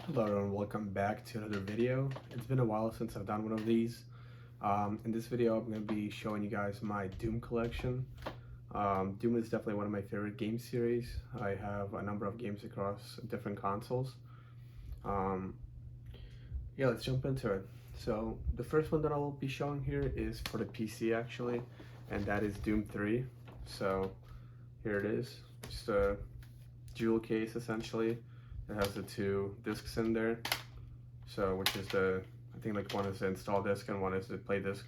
Hello everyone, welcome back to another video. It's been a while since I've done one of these. In this video I'm going to be showing you guys my Doom collection. Doom is definitely one of my favorite game series. I have a number of games across different consoles. Um, yeah, let's jump into it. So the first one that I will be showing here is for the PC actually, and that is Doom 3. So here it is, just a jewel case essentially. It has the two discs in there. So which is I think like one is the install disc and one is the play disc,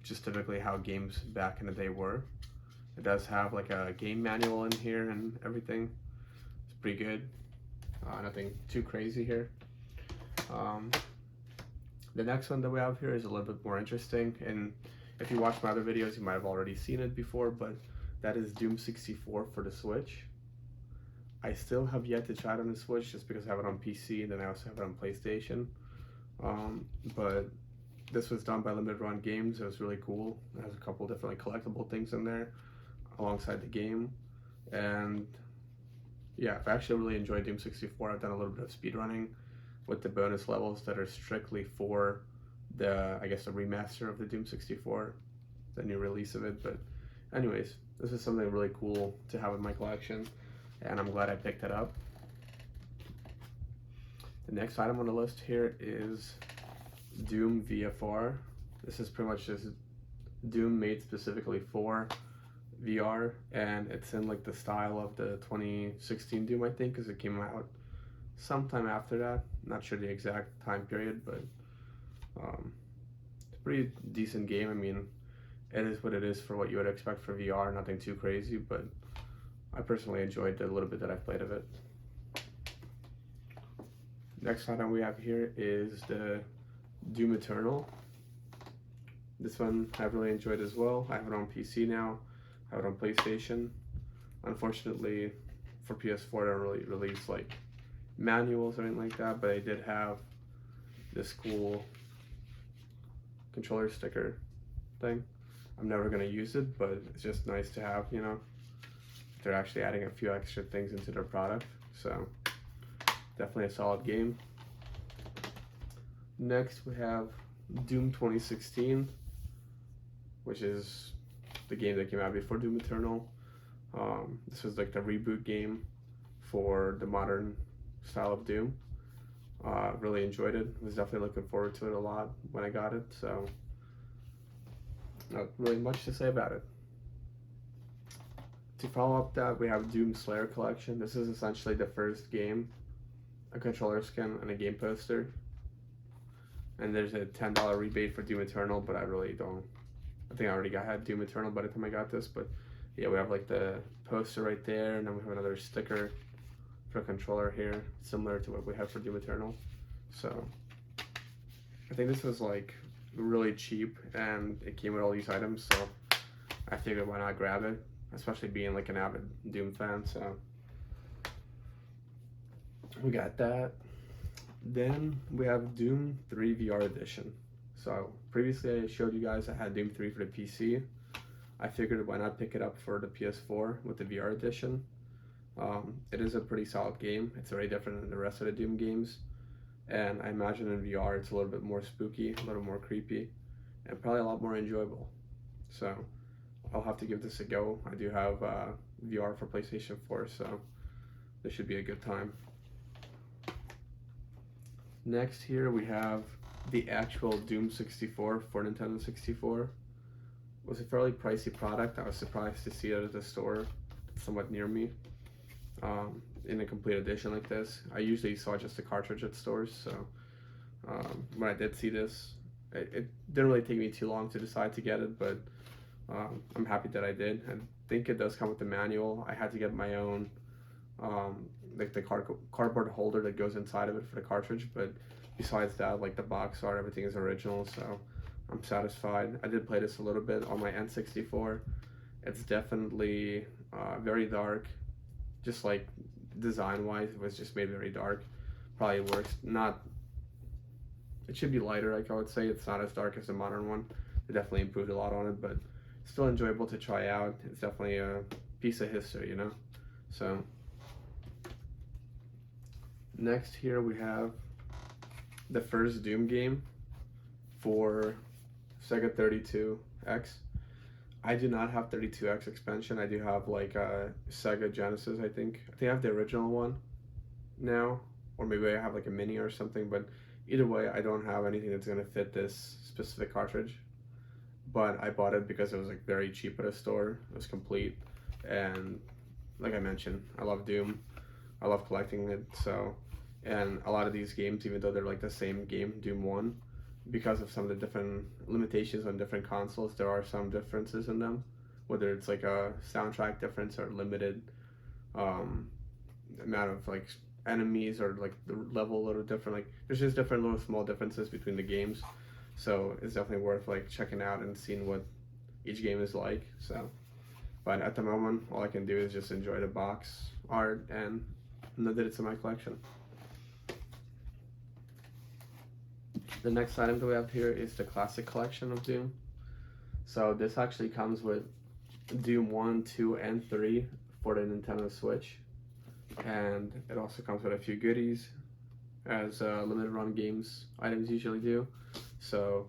which is typically how games back in the day were. It does have like a game manual in here and everything. It's pretty good. Nothing too crazy here. The next one that we have here is a little bit more interesting, and if you watch my other videos you might have already seen it before, but that is Doom 64 for the Switch. I still have yet to try it on the Switch just because I have it on PC and then I also have it on PlayStation. But this was done by Limited Run Games. It was really cool. It has a couple different like collectible things in there alongside the game. And yeah, I've actually really enjoyed Doom 64. I've done a little bit of speedrunning with the bonus levels that are strictly for the remaster of the Doom 64, the new release of it. But anyways, this is something really cool to have in my collection, and I'm glad I picked it up. The next item on the list here is Doom VFR. This is pretty much just Doom made specifically for VR, and it's in like the style of the 2016 Doom, I think, because it came out sometime after that. Not sure the exact time period, but it's a pretty decent game. I mean, it is what it is for what you would expect for VR, nothing too crazy, but I personally enjoyed the little bit that I played of it. Next item we have here is the Doom Eternal. This one I've really enjoyed as well. I have it on PC now, I have it on PlayStation. Unfortunately for PS4 they don't really release like manuals or anything like that, but I did have this cool controller sticker thing. I'm never going to use it, but it's just nice to have, you know. They're actually adding a few extra things into their product, so definitely a solid game. Next we have Doom 2016, which is the game that came out before Doom Eternal. This was like the reboot game for the modern style of Doom. Really enjoyed it. Was definitely looking forward to it a lot when I got it, so not really much to say about it. To follow up that, we have Doom Slayer Collection. This is essentially the first game, a controller skin and a game poster. And there's a $10 rebate for Doom Eternal, but I really don't. I think I already had Doom Eternal by the time I got this, but yeah, we have like the poster right there, and then we have another sticker for a controller here, similar to what we have for Doom Eternal. So I think this was like really cheap, and it came with all these items, so I figured why not grab it, especially being like an avid Doom fan. So we got that. Then we have Doom 3 VR Edition. So previously I showed you guys I had Doom 3 for the PC. I figured why not pick it up for the PS4 with the VR Edition. It is a pretty solid game. It's very different than the rest of the Doom games, and I imagine in VR it's a little bit more spooky, a little more creepy, and probably a lot more enjoyable. So I'll have to give this a go. I do have VR for PlayStation 4, so this should be a good time. Next here we have the actual Doom 64 for Nintendo 64. It was a fairly pricey product. I was surprised to see it at the store somewhat near me in a complete edition like this. I usually saw just the cartridge at stores, so when I did see this, it didn't really take me too long to decide to get it, but I'm happy that I did. I think it does come with the manual. I had to get my own like the cardboard holder that goes inside of it for the cartridge, but besides that, like the box art, everything is original, so I'm satisfied. I did play this a little bit on my N64. It's definitely very dark, just like design wise it was just made very dark. Probably works, not, it should be lighter, like I would say. It's not as dark as the modern one. They definitely improved a lot on it, but still enjoyable to try out. It's definitely a piece of history, you know. So Next here we have the first Doom game for Sega 32X. I do not have 32X expansion. I do have like a Sega Genesis, I think. I think I have the original one now, or maybe I have like a mini or something, but either way, I don't have anything that's going to fit this specific cartridge. But I bought it because it was like very cheap at a store. It was complete, and like I mentioned, I love Doom. I love collecting it. So, and a lot of these games, even though they're like the same game, Doom 1, because of some of the different limitations on different consoles, there are some differences in them. Whether it's like a soundtrack difference or limited um, amount of like enemies or like the level a little different. Like there's just different little small differences between the games. So it's definitely worth like checking out and seeing what each game is like. So, but at the moment, all I can do is just enjoy the box art and know that it's in my collection. The next item that we have here is the classic collection of Doom. So this actually comes with Doom 1, 2, and 3 for the Nintendo Switch. And it also comes with a few goodies, as limited run games items usually do. So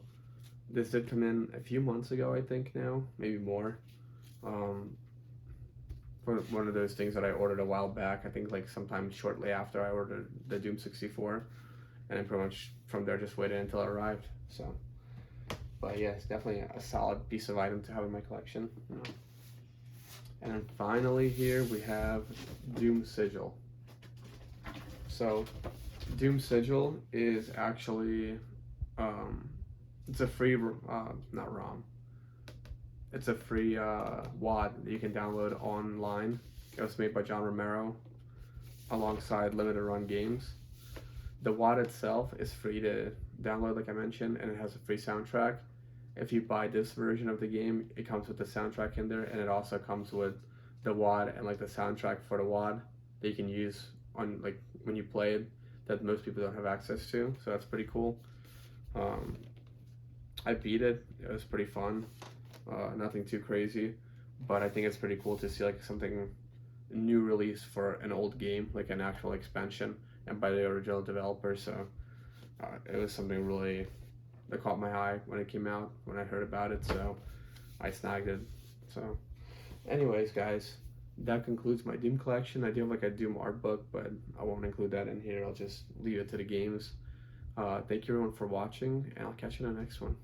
this did come in a few months ago, I think now, maybe more. For one of those things that I ordered a while back, I think like sometime shortly after I ordered the Doom 64. And then pretty much from there just waited until it arrived. So, but yeah, it's definitely a solid piece of item to have in my collection. You know. And then finally here we have Doom Sigil. So Doom Sigil is actually it's a free not ROM. It's a free WAD that you can download online. It was made by John Romero alongside limited run games. The WAD itself is free to download, like I mentioned, and it has a free soundtrack. If you buy this version of the game, it comes with the soundtrack in there, and it also comes with the WAD and like the soundtrack for the WAD that you can use on like when you play it, that most people don't have access to. So that's pretty cool. I beat it. It was pretty fun. Nothing too crazy, but I think it's pretty cool to see like something new release for an old game, like an actual expansion, and by the original developer. So it was something really that caught my eye when it came out, when I heard about it. So I snagged it. So anyways, guys, that concludes my Doom collection. I do have like a Doom art book, but I won't include that in here. I'll just leave it to the games. Thank you everyone for watching, and I'll catch you in the next one.